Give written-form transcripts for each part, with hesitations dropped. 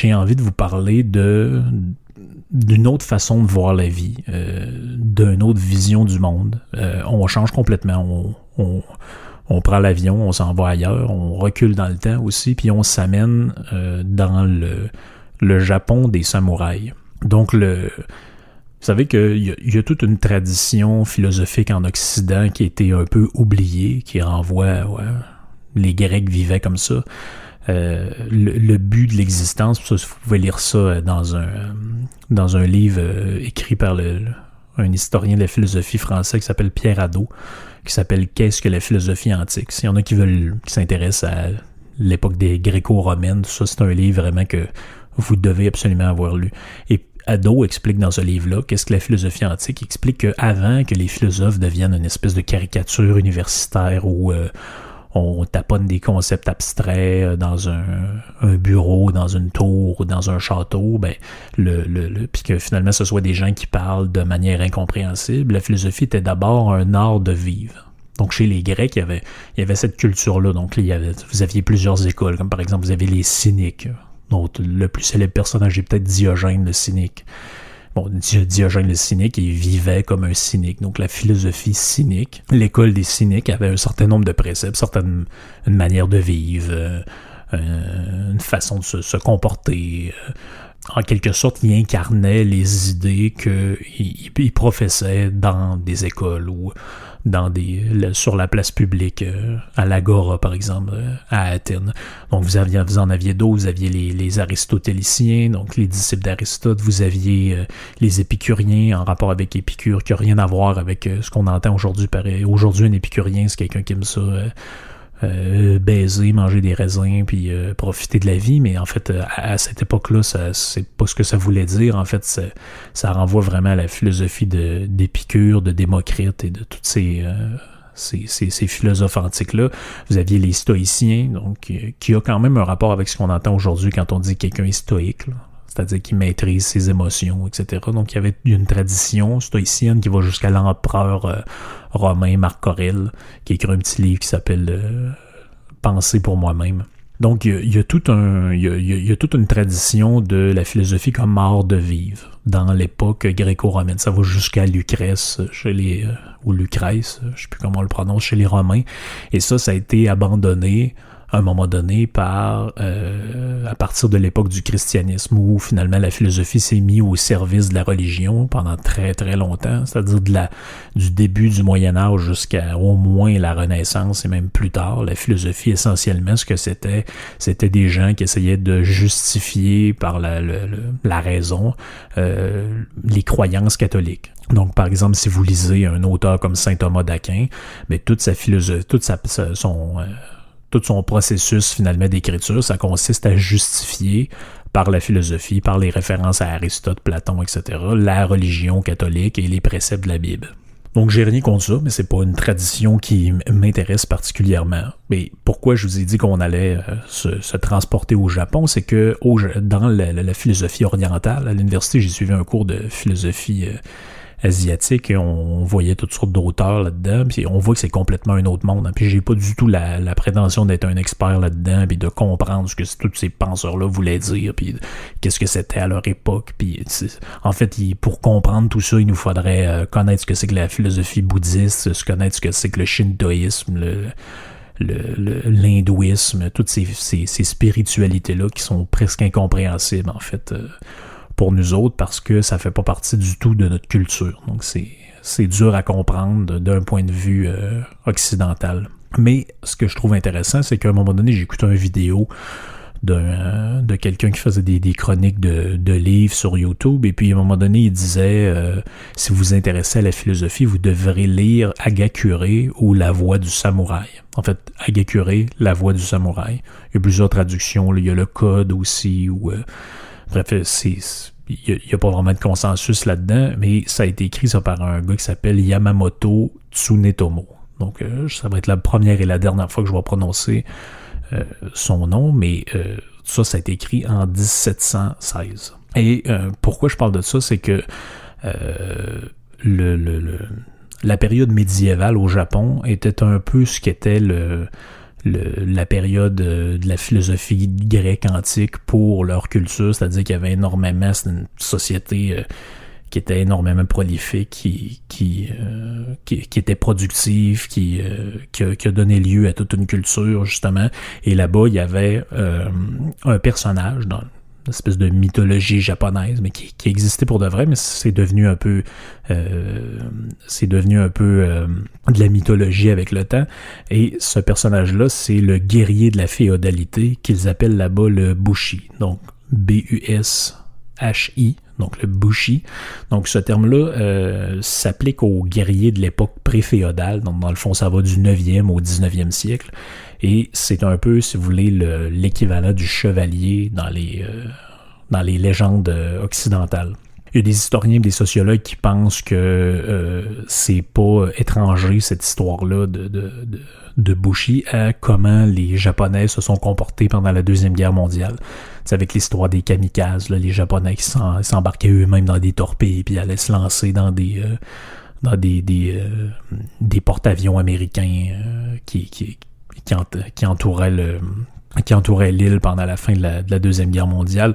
j'ai envie de vous parler d'une autre façon de voir la vie, d'une autre vision du monde. On change complètement, on prend l'avion, on s'en va ailleurs, on recule dans le temps aussi, puis on s'amène dans le Japon des samouraïs. Donc, vous savez qu'il y a toute une tradition philosophique en Occident qui a été un peu oubliée, qui renvoie, les Grecs vivaient comme ça. Le but de l'existence, ça, vous pouvez lire ça dans un livre écrit par un historien de la philosophie français qui s'appelle Pierre Hadot, qui s'appelle « Qu'est-ce que la philosophie antique ?» S'il y en a qui s'intéressent à l'époque des Gréco-romaines, ça c'est un livre vraiment que vous devez absolument avoir lu. Et Hadot explique dans ce livre-là qu'est-ce que la philosophie antique. Il explique qu'avant que les philosophes deviennent une espèce de caricature universitaire où on taponne des concepts abstraits dans un bureau, dans une tour ou dans un château, puis que finalement ce soit des gens qui parlent de manière incompréhensible. La philosophie était d'abord un art de vivre. Donc chez les Grecs, il y avait cette culture-là. Donc vous aviez plusieurs écoles, comme par exemple vous avez les cyniques. Donc le plus célèbre personnage est peut-être Diogène le cynique. Bon, Diogène le cynique, il vivait comme un cynique. Donc la philosophie cynique, l'école des cyniques avait un certain nombre de préceptes, une manière de vivre, une façon de se comporter. En quelque sorte, il incarnait les idées qu'il professait dans des écoles ou sur la place publique, à l'Agora par exemple, à Athènes. Donc vous en aviez d'autres, vous aviez les aristotéliciens, donc les disciples d'Aristote, vous aviez les épicuriens en rapport avec Épicure, qui n'a rien à voir avec ce qu'on entend aujourd'hui. Aujourd'hui, un épicurien, c'est quelqu'un qui aime ça baiser, manger des raisins, puis profiter de la vie, mais en fait, à cette époque-là, c'est pas ce que ça voulait dire. En fait, ça renvoie vraiment à la philosophie d'Épicure, de Démocrite et de toutes ces philosophes antiques-là. Vous aviez les stoïciens, donc qui a quand même un rapport avec ce qu'on entend aujourd'hui quand on dit que quelqu'un est stoïque, là. C'est-à-dire qu'il maîtrise ses émotions, etc. Donc, il y avait une tradition stoïcienne qui va jusqu'à l'empereur romain Marc Aurèle, qui a écrit un petit livre qui s'appelle « Penser pour moi-même ». Donc, il y a toute une tradition de la philosophie comme art de vivre dans l'époque gréco-romaine. Ça va jusqu'à Lucrèce, ou Lucrèce, je ne sais plus comment on le prononce, chez les Romains. Et ça a été abandonné à un moment donné à partir de l'époque du christianisme, où finalement la philosophie s'est mise au service de la religion pendant très très longtemps, c'est-à-dire du début du Moyen-Âge jusqu'à au moins la Renaissance et même plus tard. La philosophie, essentiellement, ce que c'était des gens qui essayaient de justifier par la raison les croyances catholiques. Donc, par exemple, si vous lisez un auteur comme saint Thomas d'Aquin, toute sa philosophie, tout son processus finalement d'écriture, ça consiste à justifier par la philosophie, par les références à Aristote, Platon, etc., la religion catholique et les préceptes de la Bible. Donc j'ai rien contre ça, mais c'est pas une tradition qui m'intéresse particulièrement. Mais pourquoi je vous ai dit qu'on allait se transporter au Japon, c'est que dans la philosophie orientale, à l'université, j'ai suivi un cours de philosophie asiatique et on voyait toutes sortes d'auteurs là-dedans, puis on voit que c'est complètement un autre monde. Puis j'ai pas du tout la prétention d'être un expert là-dedans, puis de comprendre ce que tous ces penseurs-là voulaient dire, puis qu'est-ce que c'était à leur époque. Puis en fait, pour comprendre tout ça, il nous faudrait connaître ce que c'est que la philosophie bouddhiste, connaître ce que c'est que le shintoïsme, l'hindouisme, toutes ces spiritualités-là qui sont presque incompréhensibles, en fait, pour nous autres, parce que ça fait pas partie du tout de notre culture. Donc c'est dur à comprendre d'un point de vue occidental. Mais ce que je trouve intéressant, c'est qu'à un moment donné, j'ai écouté une vidéo de quelqu'un qui faisait des chroniques de livres sur YouTube, et puis à un moment donné, il disait si vous vous intéressez à la philosophie, vous devrez lire Hagakure ou La Voix du Samouraï. En fait, Hagakure, La Voix du Samouraï. Il y a plusieurs traductions, là. Il y a le Code aussi, ou bref, il n'y a pas vraiment de consensus là-dedans, mais ça a été écrit par un gars qui s'appelle Yamamoto Tsunetomo. Donc, ça va être la première et la dernière fois que je vais prononcer son nom, mais ça a été écrit en 1716. Et pourquoi je parle de ça, c'est que la période médiévale au Japon était un peu ce qu'était la période de la philosophie grecque antique pour leur culture, c'est-à-dire qu'il y avait énormément, c'est une société qui était énormément prolifique, qui était productive, qui a donné lieu à toute une culture, justement. Et là-bas, il y avait un personnage dans une espèce de mythologie japonaise, mais qui existait pour de vrai, mais c'est devenu un peu de la mythologie avec le temps. Et ce personnage-là, c'est le guerrier de la féodalité qu'ils appellent là-bas le Bushi. Donc, B-U-S-H-I, donc le Bushi. Donc, ce terme-là s'applique aux guerriers de l'époque pré-féodale. Donc, dans le fond, ça va du 9e au 19e siècle. Et c'est un peu, si vous voulez, l'équivalent du chevalier dans les légendes occidentales. Il y a des historiens et des sociologues qui pensent que c'est pas étranger, cette histoire-là de Bushi, à comment les Japonais se sont comportés pendant la Deuxième Guerre mondiale. C'est avec l'histoire des kamikazes, là, les Japonais qui s'embarquaient eux-mêmes dans des torpilles puis allaient se lancer dans des porte-avions américains qui entouraient l'île pendant la fin de la Deuxième Guerre mondiale.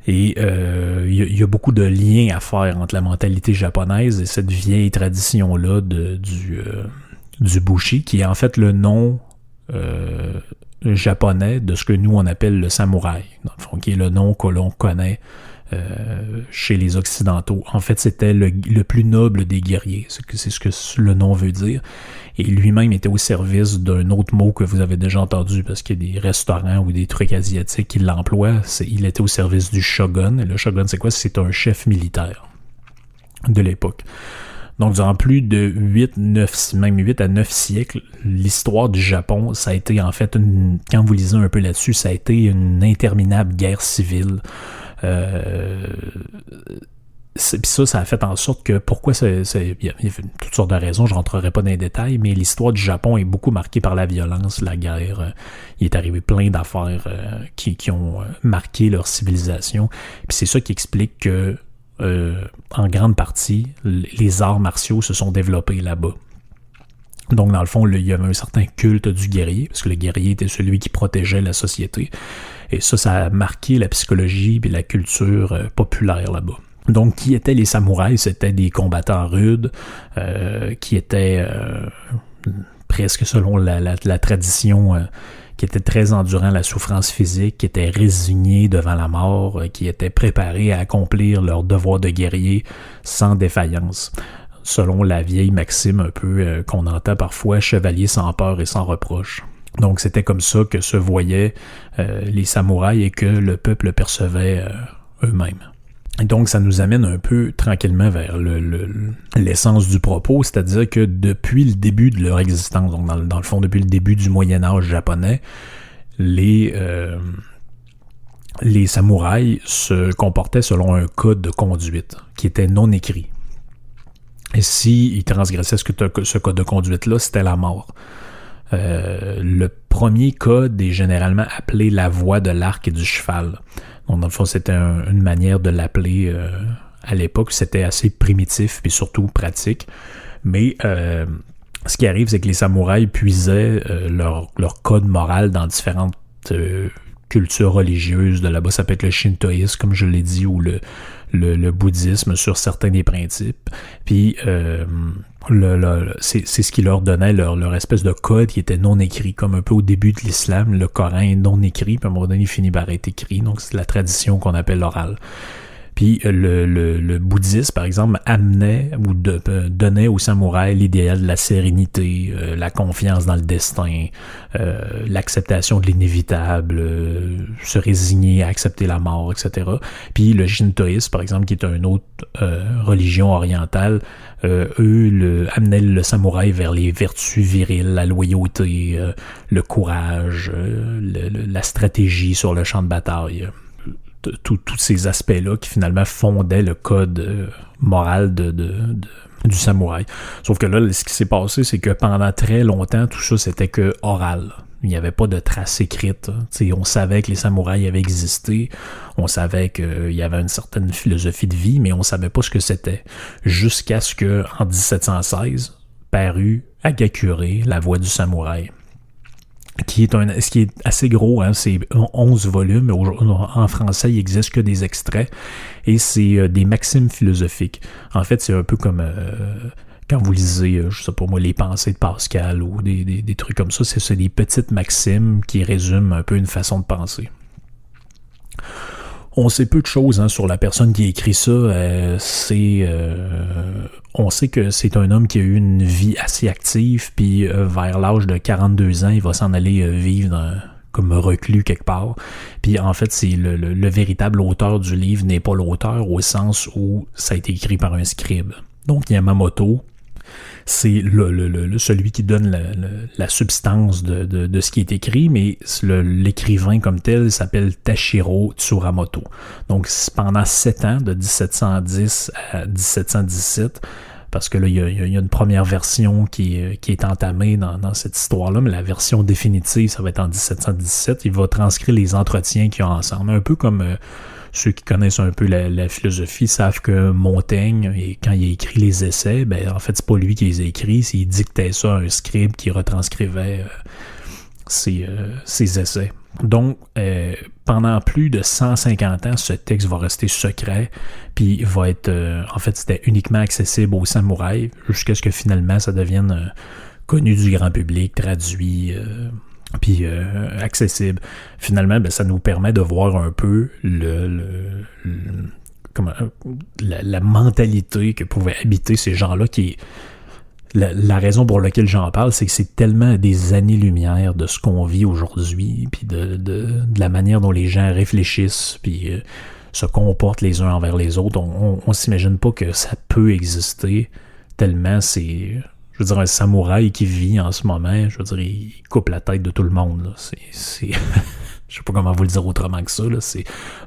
Et il y a beaucoup de liens à faire entre la mentalité japonaise et cette vieille tradition-là du Bushi, qui est en fait le nom japonais de ce que nous on appelle le samouraï, dans le fond, qui est le nom que l'on connaît chez les Occidentaux. En fait, c'était le plus noble des guerriers, c'est ce que le nom veut dire. Et lui-même était au service d'un autre mot que vous avez déjà entendu, parce qu'il y a des restaurants ou des trucs asiatiques qui l'emploient. Il était au service du shogun. Et le shogun, c'est quoi? C'est un chef militaire de l'époque. Donc, durant plus de 8 à 9 siècles, l'histoire du Japon, ça a été en fait, quand vous lisez un peu là-dessus, ça a été une interminable guerre civile. Puis ça a fait en sorte que pourquoi il y a toutes sortes de raisons, je rentrerai pas dans les détails, mais l'histoire du Japon est beaucoup marquée par la violence, la guerre. Il est arrivé plein d'affaires qui ont marqué leur civilisation. Puis c'est ça qui explique que en grande partie, les arts martiaux se sont développés là-bas. Donc, dans le fond, il y avait un certain culte du guerrier, parce que le guerrier était celui qui protégeait la société. Et ça a marqué la psychologie et la culture populaire là-bas. Donc, qui étaient les samouraïs? C'était des combattants rudes, qui étaient presque selon la tradition, qui étaient très endurants à la souffrance physique, qui étaient résignés devant la mort, qui étaient préparés à accomplir leur devoir de guerrier sans défaillance. Selon la vieille maxime un peu qu'on entend parfois, chevalier sans peur et sans reproche. Donc, c'était comme ça que se voyaient les samouraïs et que le peuple percevait eux-mêmes. Et donc, ça nous amène un peu tranquillement vers l'essence du propos, c'est-à-dire que depuis le début de leur existence, donc dans le fond, depuis le début du Moyen-Âge japonais, les samouraïs se comportaient selon un code de conduite qui était non écrit. Et s'ils transgressaient ce code de conduite-là, c'était la mort. Le premier code est généralement appelé la voie de l'arc et du cheval. Donc, dans le fond, c'était une manière de l'appeler à l'époque. C'était assez primitif et surtout pratique. Mais ce qui arrive, c'est que les samouraïs puisaient leur code moral dans différentes cultures religieuses. De là-bas, ça peut être le shintoïsme, comme je l'ai dit, ou le bouddhisme sur certains des principes. Puis c'est ce qui leur donnait leur espèce de code qui était non écrit, comme un peu au début de l'islam, le Coran est non écrit, puis à un moment donné il finit par être écrit, donc c'est la tradition qu'on appelle l'oral. Puis le bouddhisme, par exemple, amenait ou donnait aux samouraïs l'idéal de la sérénité, la confiance dans le destin, l'acceptation de l'inévitable, se résigner à accepter la mort, etc. Puis le shintoïsme, par exemple, qui est une autre religion orientale, amenaient le samouraï vers les vertus viriles, la loyauté, le courage, la stratégie sur le champ de bataille. Tous ces aspects-là qui finalement fondaient le code moral du samouraï. Sauf que là, ce qui s'est passé, c'est que pendant très longtemps, tout ça, c'était que oral. Il n'y avait pas de traces écrites. On savait que les samouraïs avaient existé, on savait qu'il y avait une certaine philosophie de vie, mais on ne savait pas ce que c'était. Jusqu'à ce qu'en 1716, parut Hagakure, la voix du samouraï. ce qui est assez gros, hein, c'est 11 volumes. En français, il n'existe que des extraits. Et c'est des maximes philosophiques. En fait, c'est un peu comme quand vous lisez, je sais pas moi, les pensées de Pascal ou des trucs comme ça. C'est des petites maximes qui résument un peu une façon de penser. On sait peu de choses sur la personne qui a écrit ça. On sait que c'est un homme qui a eu une vie assez active, puis vers l'âge de 42 ans, il va s'en aller vivre comme reclus quelque part. Puis en fait, c'est le véritable auteur du livre n'est pas l'auteur au sens où ça a été écrit par un scribe. Donc Yamamoto, c'est celui qui donne la substance de ce qui est écrit, mais l'écrivain comme tel s'appelle Tashiro Tsurumoto. Donc pendant 7 ans, de 1710 à 1717, parce que là, il y a une première version qui est entamée dans cette histoire-là, mais la version définitive, ça va être en 1717. Il va transcrire les entretiens qu'ils ont ensemble, un peu comme ceux qui connaissent un peu la philosophie savent que Montaigne, quand il a écrit les essais, ben en fait, c'est pas lui qui les a écrits, c'est il dictait ça à un scribe qui retranscrivait ses essais. Donc, pendant plus de 150 ans, ce texte va rester secret, puis va être, en fait, c'était uniquement accessible aux samouraïs, jusqu'à ce que finalement, ça devienne connu du grand public, traduit, puis accessible. Finalement, ben, ça nous permet de voir un peu la mentalité que pouvaient habiter ces gens-là, qui est la raison pour laquelle j'en parle, c'est que c'est tellement des années-lumière de ce qu'on vit aujourd'hui, puis de la manière dont les gens réfléchissent, puis se comportent les uns envers les autres. On s'imagine pas que ça peut exister, tellement c'est... Je veux dire, un samouraï qui vit en ce moment, je veux dire, il coupe la tête de tout le monde, là. C'est je sais pas comment vous le dire autrement que ça, là.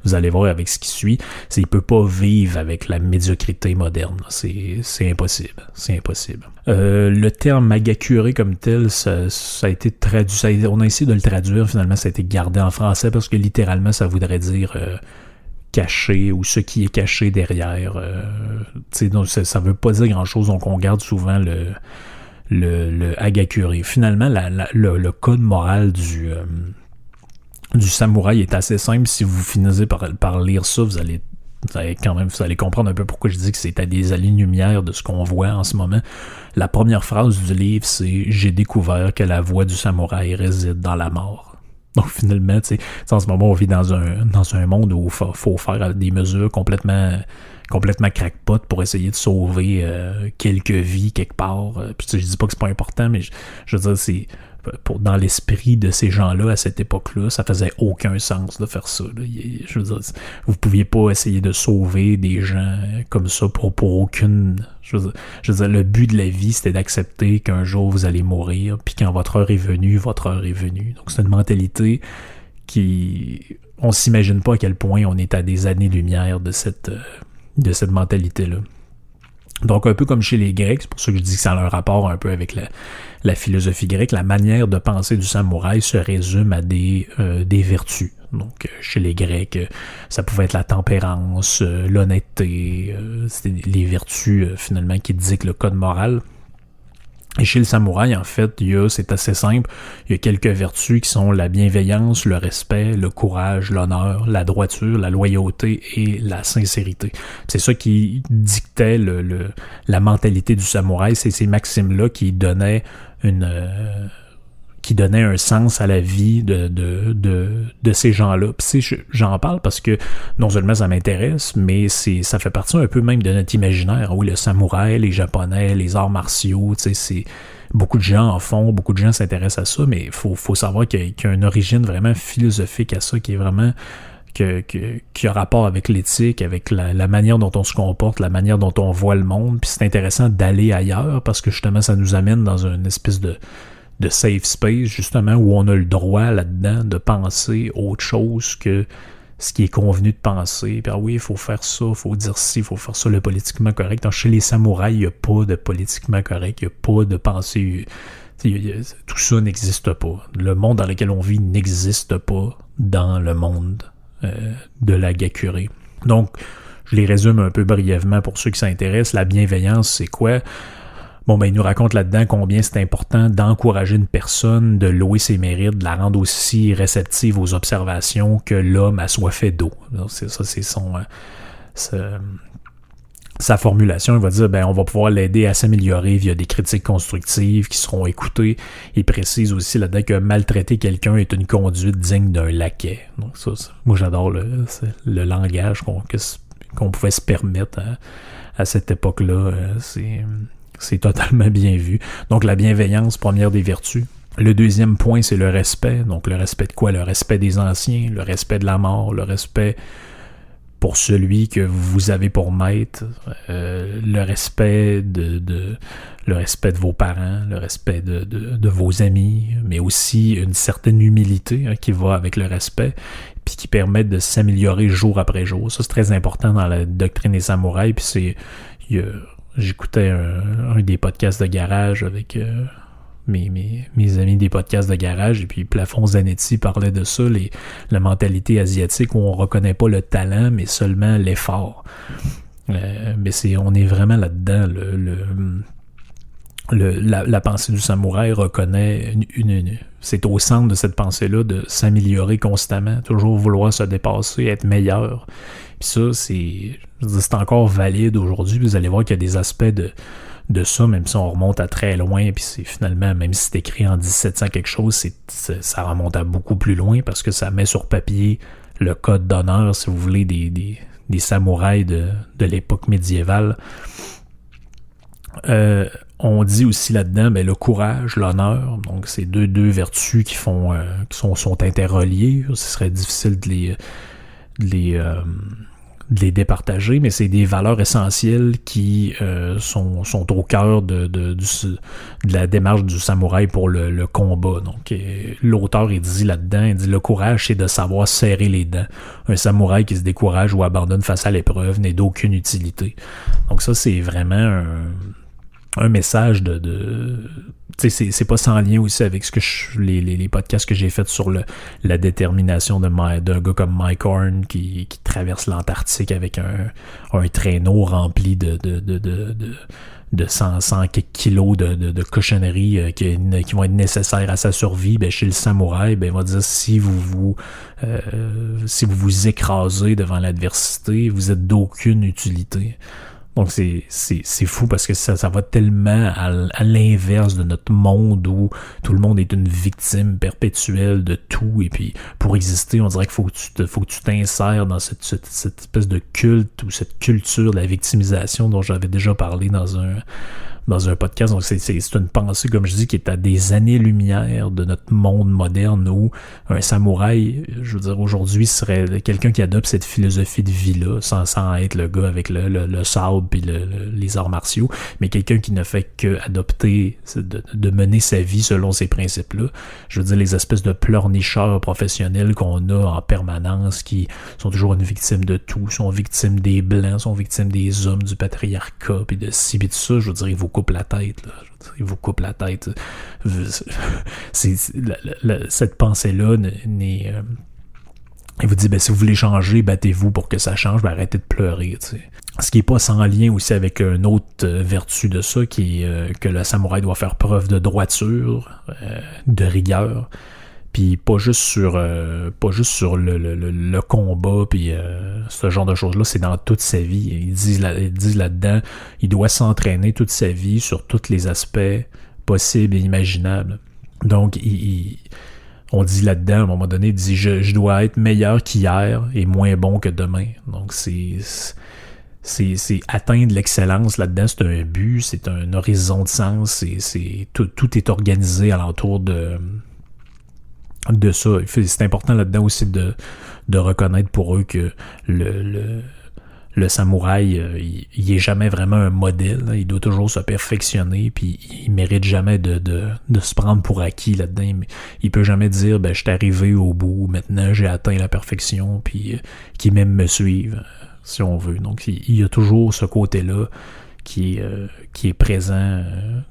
Vous allez voir avec ce qui suit, il peut pas vivre avec la médiocrité moderne, là. C'est impossible. C'est impossible. Le terme Hagakure comme tel, ça a été traduit, on a essayé de le traduire, finalement, ça a été gardé en français parce que littéralement, ça voudrait dire caché ou ce qui est caché derrière. Donc ça veut pas dire grand-chose, donc on garde souvent le Hagakure. Finalement, le code moral du samouraï est assez simple. Si vous finissez par lire ça, vous allez comprendre un peu pourquoi je dis que c'est à des années-lumière de ce qu'on voit en ce moment. La première phrase du livre, c'est « J'ai découvert que la voie du samouraï réside dans la mort ». Donc finalement, en ce moment, on vit dans un monde où il faut faire des mesures complètement crackpot pour essayer de sauver quelques vies quelque part. Puis je dis pas que c'est pas important, mais je veux dire, c'est dans l'esprit de ces gens-là à cette époque-là, ça faisait aucun sens de faire ça. Là. Je veux dire, vous pouviez pas essayer de sauver des gens comme ça pour aucune... Je veux dire, le but de la vie, c'était d'accepter qu'un jour vous allez mourir, puis quand votre heure est venue, votre heure est venue. Donc c'est une mentalité qui... On s'imagine pas à quel point on est à des années-lumière de cette mentalité-là. Donc, un peu comme chez les Grecs, c'est pour ça que je dis que ça a un rapport un peu avec la philosophie grecque, la manière de penser du samouraï se résume à des vertus. Donc, chez les Grecs, ça pouvait être la tempérance, l'honnêteté, c'était les vertus, finalement, qui dictent le code moral. Et chez le samouraï, en fait, c'est assez simple, il y a quelques vertus qui sont la bienveillance, le respect, le courage, l'honneur, la droiture, la loyauté et la sincérité. C'est ça qui dictait la mentalité du samouraï, c'est ces maximes-là qui donnaient un sens à la vie de ces gens-là. Puis j'en parle parce que non seulement ça m'intéresse, mais ça fait partie un peu même de notre imaginaire. Oui, le samouraï, les japonais, les arts martiaux, c'est beaucoup de gens en font, beaucoup de gens s'intéressent à ça, mais faut savoir qu'il y a une origine vraiment philosophique à ça, qui est vraiment qui a rapport avec l'éthique, avec la manière dont on se comporte, la manière dont on voit le monde. Puis c'est intéressant d'aller ailleurs parce que justement ça nous amène dans une espèce de safe space, justement, où on a le droit là-dedans de penser autre chose que ce qui est convenu de penser. Puis oui, il faut faire ça, il faut dire ci, il faut faire ça, le politiquement correct. Donc, chez les samouraïs, il n'y a pas de politiquement correct, il n'y a pas de pensée. Tout ça n'existe pas. Le monde dans lequel on vit n'existe pas dans le monde de l'Hagakure. Donc, je les résume un peu brièvement pour ceux qui s'intéressent. La bienveillance, c'est quoi? Bon, ben, il nous raconte là-dedans combien c'est important d'encourager une personne, de louer ses mérites, de la rendre aussi réceptive aux observations que l'homme assoiffé d'eau. C'est ça, c'est sa formulation. Il va dire, ben, on va pouvoir l'aider à s'améliorer via des critiques constructives qui seront écoutées. Il précise aussi là-dedans que maltraiter quelqu'un est une conduite digne d'un laquais. Donc ça, moi, j'adore le langage qu'on pouvait se permettre à cette époque-là. C'est totalement bien vu. Donc, la bienveillance, première des vertus. Le deuxième point, c'est le respect. Donc, le respect de quoi? Le respect des anciens, le respect de la mort, le respect pour celui que vous avez pour maître, le respect de vos parents, le respect de vos amis, mais aussi une certaine humilité qui va avec le respect, puis qui permet de s'améliorer jour après jour. Ça, c'est très important dans la doctrine des samouraïs, puis j'écoutais un des podcasts de garage avec mes amis des podcasts de garage, et puis Plafond Zanetti parlait de ça, la mentalité asiatique où on reconnaît pas le talent, mais seulement l'effort. Mais on est vraiment là-dedans. La pensée du samouraï reconnaît c'est au centre de cette pensée-là de s'améliorer constamment, toujours vouloir se dépasser, être meilleur. Puis ça, c'est encore valide aujourd'hui. Vous allez voir qu'il y a des aspects de ça, même si on remonte à très loin, puis c'est finalement, même si c'est écrit en 1700 quelque chose, ça remonte à beaucoup plus loin, parce que ça met sur papier le code d'honneur, si vous voulez, des samouraïs de l'époque médiévale. On dit aussi là-dedans le courage, l'honneur, donc c'est deux vertus qui sont interreliées. Ce serait difficile de les départager, mais c'est des valeurs essentielles qui sont au cœur de la démarche du samouraï pour le combat. Donc, l'auteur, il dit là-dedans, le courage, c'est de savoir serrer les dents. Un samouraï qui se décourage ou abandonne face à l'épreuve n'est d'aucune utilité. Donc ça, c'est vraiment un message tu sais, c'est pas sans lien aussi avec les podcasts que j'ai faits sur la détermination d'un gars comme Mike Horn qui traverse l'Antarctique avec un traîneau rempli de 100 kilos de cochonneries qui vont être nécessaires à sa survie. Ben, chez le samouraï, ben, il va dire, si vous vous écrasez devant l'adversité, vous êtes d'aucune utilité. Donc c'est fou parce que ça va tellement à l'inverse de notre monde où tout le monde est une victime perpétuelle de tout, et puis pour exister, on dirait qu'il faut que tu t'insères dans cette espèce de culte ou cette culture de la victimisation dont j'avais déjà parlé dans un podcast. Donc c'est une pensée, comme je dis, qui est à des années-lumière de notre monde moderne où un samouraï, je veux dire, aujourd'hui, serait quelqu'un qui adopte cette philosophie de vie-là, sans être le gars avec le sabre puis les arts martiaux, mais quelqu'un qui ne fait que adopter, de mener sa vie selon ces principes-là. Je veux dire, les espèces de pleurnicheurs professionnels qu'on a en permanence, qui sont toujours une victime de tout, sont victimes des Blancs, sont victimes des hommes, du patriarcat, puis de ci, puis de ça. Je veux dire, ils vous coupent la tête, là. Il vous coupe la tête. Cette pensée-là il vous dit, si vous voulez changer, battez-vous pour que ça change, arrêtez de pleurer. T'sais. Ce qui n'est pas sans lien aussi avec une autre vertu de ça, qui est que le samouraï doit faire preuve de droiture, de rigueur, puis pas juste sur le combat, puis ce genre de choses-là, c'est dans toute sa vie. Ils disent là-dedans, il doit s'entraîner toute sa vie sur tous les aspects possibles et imaginables. Donc, on dit là-dedans, à un moment donné, il dit, je dois être meilleur qu'hier et moins bon que demain. Donc, c'est atteindre l'excellence là-dedans, c'est un but, c'est un horizon de sens, tout est organisé alentour de ça. C'est important là-dedans aussi de reconnaître pour eux que le samouraï, il est jamais vraiment un modèle, il doit toujours se perfectionner, puis il mérite jamais de se prendre pour acquis là-dedans. Il peut jamais dire, je suis arrivé au bout, maintenant j'ai atteint la perfection, puis qu'il même me suive, si on veut. Donc il y a toujours ce côté-là qui est présent,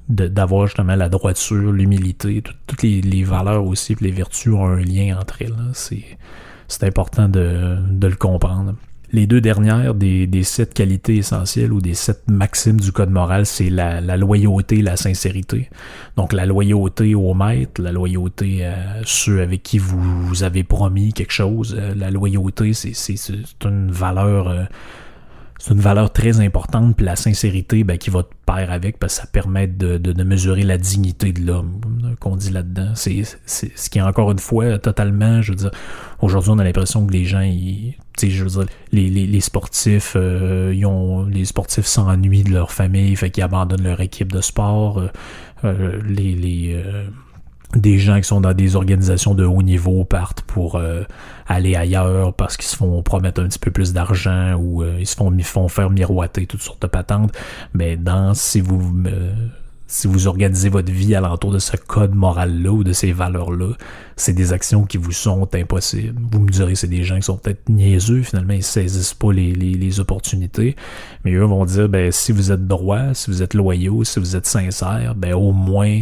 d'avoir justement la droiture, l'humilité, toutes les valeurs aussi, puis les vertus ont un lien entre elles. C'est important de le comprendre. Les deux dernières des 7 qualités essentielles ou des 7 maximes du code moral, c'est la loyauté et la sincérité. Donc la loyauté au maître, la loyauté à ceux avec qui vous avez promis quelque chose. La loyauté, c'est une valeur... c'est une valeur très importante, puis la sincérité qui va de pair avec, parce que ça permet de mesurer la dignité de l'homme, qu'on dit là-dedans. C'est ce qui est encore une fois totalement, je veux dire, aujourd'hui on a l'impression que les gens, je veux dire, les sportifs, les sportifs s'ennuient de leur famille, fait qu'ils abandonnent leur équipe de sport, des gens qui sont dans des organisations de haut niveau partent pour aller ailleurs parce qu'ils se font promettre un petit peu plus d'argent ou ils se font faire miroiter toutes sortes de patentes. Mais si vous organisez votre vie alentour de ce code moral-là ou de ces valeurs-là, c'est des actions qui vous sont impossibles. Vous me direz, c'est des gens qui sont peut-être niaiseux, finalement, ils saisissent pas les opportunités, mais eux vont dire, si vous êtes droit, si vous êtes loyaux, si vous êtes sincère, au moins...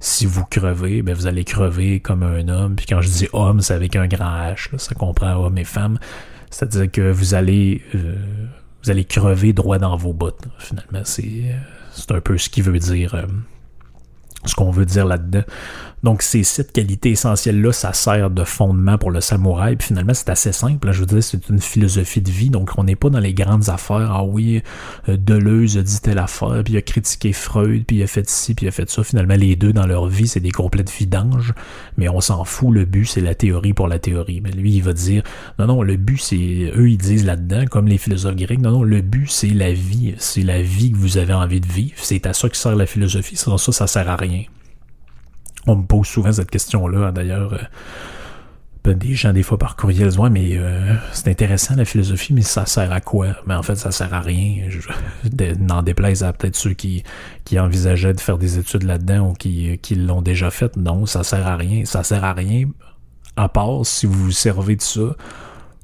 Si vous crevez, vous allez crever comme un homme. Puis quand je dis homme, c'est avec un grand H. Là, ça comprend homme et femme. C'est-à-dire que vous allez crever droit dans vos bottes. Là. Finalement, c'est un peu ce qu'il veut dire, ce qu'on veut dire là-dedans. Donc, ces 7 qualités essentielles-là, ça sert de fondement pour le samouraï. Puis finalement, c'est assez simple. Là, je veux dire, c'est une philosophie de vie. Donc, on n'est pas dans les grandes affaires. Ah oui, Deleuze a dit telle affaire, puis il a critiqué Freud, puis il a fait ci, puis il a fait ça. Finalement, les deux, dans leur vie, c'est des complètes vidanges. Mais on s'en fout. Le but, c'est la théorie pour la théorie. Mais lui, il va dire, non, le but, c'est... Eux, ils disent là-dedans, comme les philosophes grecs, non, le but, c'est la vie. C'est la vie que vous avez envie de vivre. C'est à ça que sert la philosophie. Sans ça sert à rien. On me pose souvent cette question-là, d'ailleurs, des gens, des fois, par courriel, disent, ouais, mais c'est intéressant, la philosophie, mais ça sert à quoi? Mais en fait, ça sert à rien. N'en déplaise à peut-être ceux qui envisageaient de faire des études là-dedans ou qui l'ont déjà fait. Non, ça sert à rien. Ça sert à rien, à part si vous vous servez de ça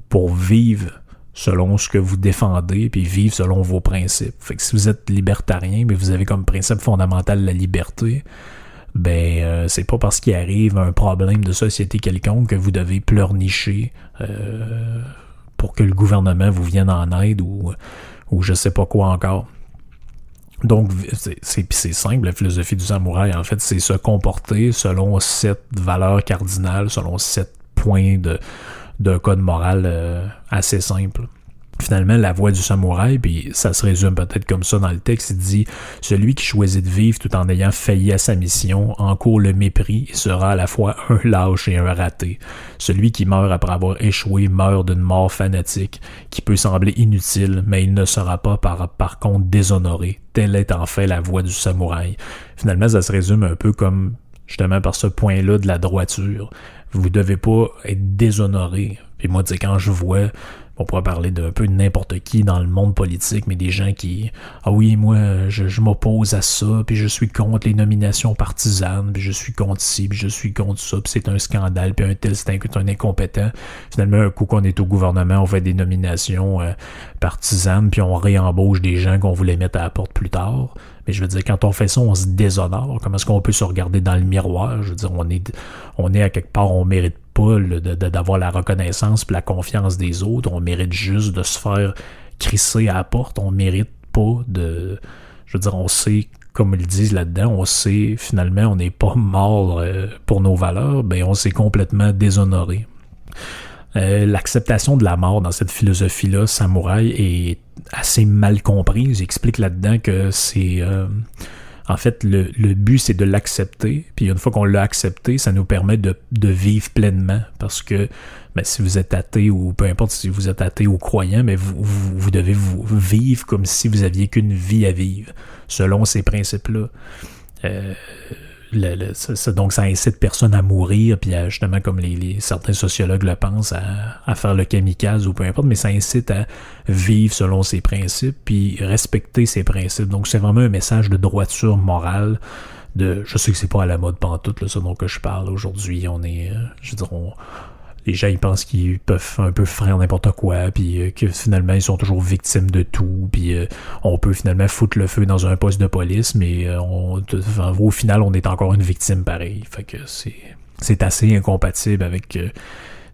pour vivre selon ce que vous défendez, puis vivre selon vos principes. Fait que si vous êtes libertarien, mais vous avez comme principe fondamental la liberté, c'est pas parce qu'il arrive un problème de société quelconque que vous devez pleurnicher pour que le gouvernement vous vienne en aide ou je sais pas quoi encore. Donc, c'est simple, la philosophie du samouraï, en fait, c'est se comporter selon 7 valeurs cardinales, selon 7 points d'un code moral assez simple. Finalement, la voie du samouraï, puis ça se résume peut-être comme ça dans le texte, il dit « Celui qui choisit de vivre tout en ayant failli à sa mission encourt le mépris et sera à la fois un lâche et un raté. Celui qui meurt après avoir échoué meurt d'une mort fanatique, qui peut sembler inutile, mais il ne sera pas par contre déshonoré. Telle est en fait la voie du samouraï. » Finalement, ça se résume un peu comme justement par ce point-là de la droiture. Vous devez pas être déshonoré. Puis moi, tu sais, quand je vois... On pourrait parler d'un peu de n'importe qui dans le monde politique, mais des gens qui... Ah oui, moi, je m'oppose à ça, puis je suis contre les nominations partisanes, puis je suis contre ci, puis je suis contre ça, puis c'est un scandale, puis un tel, c'est un incompétent. Finalement, un coup qu'on est au gouvernement, on fait des nominations partisanes, puis on réembauche des gens qu'on voulait mettre à la porte plus tard. Mais je veux dire, quand on fait ça, on se déshonore. Comment est-ce qu'on peut se regarder dans le miroir? Je veux dire, on est à quelque part, on mérite pas d'avoir la reconnaissance et la confiance des autres. On mérite juste de se faire crisser à la porte. On mérite pas de... Je veux dire, on sait, comme ils disent là-dedans, on sait, finalement, on n'est pas mort pour nos valeurs. On s'est complètement déshonoré. L'acceptation de la mort dans cette philosophie-là, samouraï, est assez mal comprise. J'explique là-dedans que c'est... en fait, le but, c'est de l'accepter. Puis une fois qu'on l'a accepté, ça nous permet de vivre pleinement. Parce que si vous êtes athée ou peu importe si vous êtes athée ou croyant, mais vous devez vous vivre comme si vous aviez qu'une vie à vivre, selon ces principes-là. Donc ça incite personne à mourir, puis justement comme certains sociologues le pensent, à faire le kamikaze ou peu importe, mais ça incite à vivre selon ses principes puis respecter ses principes. Donc c'est vraiment un message de droiture morale. Je sais que c'est pas à la mode pantoute, là, ce dont que je parle aujourd'hui. On est, les gens ils pensent qu'ils peuvent un peu faire n'importe quoi, puis que finalement ils sont toujours victimes de tout, puis on peut finalement foutre le feu dans un poste de police, mais au final on est encore une victime pareil. Fait que c'est assez incompatible avec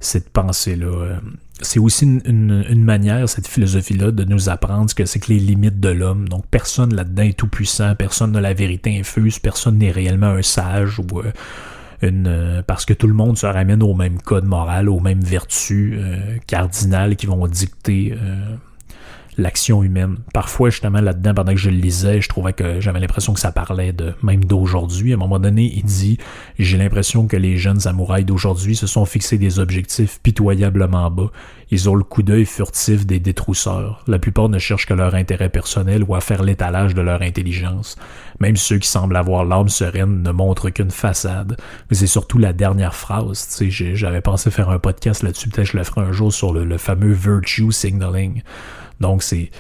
cette pensée-là. C'est aussi une manière, cette philosophie-là, de nous apprendre ce que c'est que les limites de l'homme. Donc, personne là-dedans est tout-puissant, personne n'a la vérité infuse, personne n'est réellement un sage ou parce que tout le monde se ramène au même code moral, aux mêmes vertus cardinales qui vont dicter l'action humaine. Parfois, justement, là-dedans, pendant que je le lisais, je trouvais que j'avais l'impression que ça parlait même d'aujourd'hui. À un moment donné, il dit « J'ai l'impression que les jeunes samouraïs d'aujourd'hui se sont fixés des objectifs pitoyablement bas. Ils ont le coup d'œil furtif des détrousseurs. La plupart ne cherchent que leur intérêt personnel ou à faire l'étalage de leur intelligence. Même ceux qui semblent avoir l'âme sereine ne montrent qu'une façade. » Mais c'est surtout la dernière phrase. Tu sais, j'avais pensé faire un podcast là-dessus, peut-être que je le ferai un jour sur le fameux virtue signaling. Donc, c'est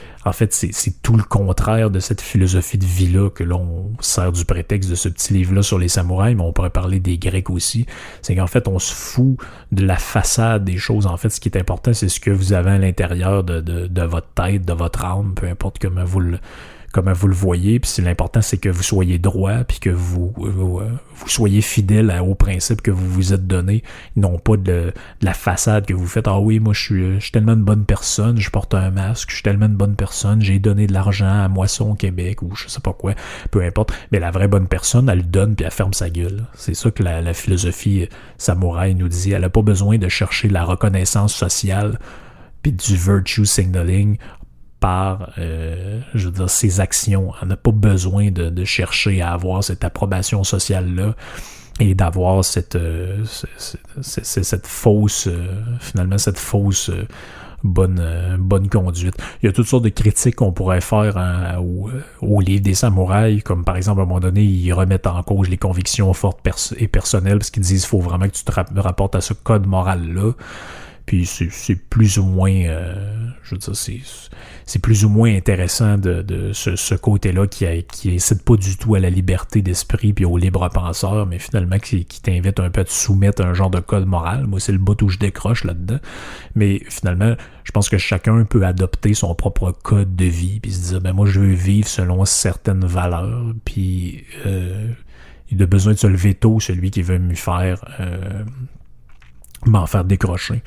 tout le contraire de cette philosophie de vie-là que l'on sert du prétexte de ce petit livre-là sur les samouraïs, mais on pourrait parler des Grecs aussi. C'est qu'en fait, on se fout de la façade des choses. En fait, ce qui est important, c'est ce que vous avez à l'intérieur de votre tête, de votre âme, peu importe comment vous le voyez, puis l'important, c'est que vous soyez droit, puis que vous soyez fidèle aux principes que vous vous êtes donnés, non pas de la façade que vous faites. Ah oui, moi, je suis tellement une bonne personne, je porte un masque, je suis tellement une bonne personne, j'ai donné de l'argent à Moisson au Québec, ou je sais pas quoi, peu importe. Mais la vraie bonne personne, elle le donne, puis elle ferme sa gueule. C'est ça que la philosophie samouraï nous dit. Elle a pas besoin de chercher la reconnaissance sociale, puis du virtue signaling, par, je veux dire, ses actions. Elle n'a pas besoin de chercher à avoir cette approbation sociale-là et d'avoir cette fausse, finalement, cette fausse bonne conduite. Il y a toutes sortes de critiques qu'on pourrait faire au livre des samouraïs, comme par exemple, à un moment donné, ils remettent en cause les convictions fortes et personnelles, parce qu'ils disent qu'il faut vraiment que tu te rapportes à ce code moral-là. Puis c'est plus ou moins, je veux dire, c'est plus ou moins intéressant de ce côté-là qui incite pas du tout à la liberté d'esprit puis au libre penseur, mais finalement qui t'invite un peu à te soumettre à un genre de code moral. Moi, c'est le bout où je décroche là-dedans. Mais finalement, je pense que chacun peut adopter son propre code de vie puis se dire, ben moi, je veux vivre selon certaines valeurs, puis il a besoin de se lever tôt, celui qui veut m'en faire décrocher.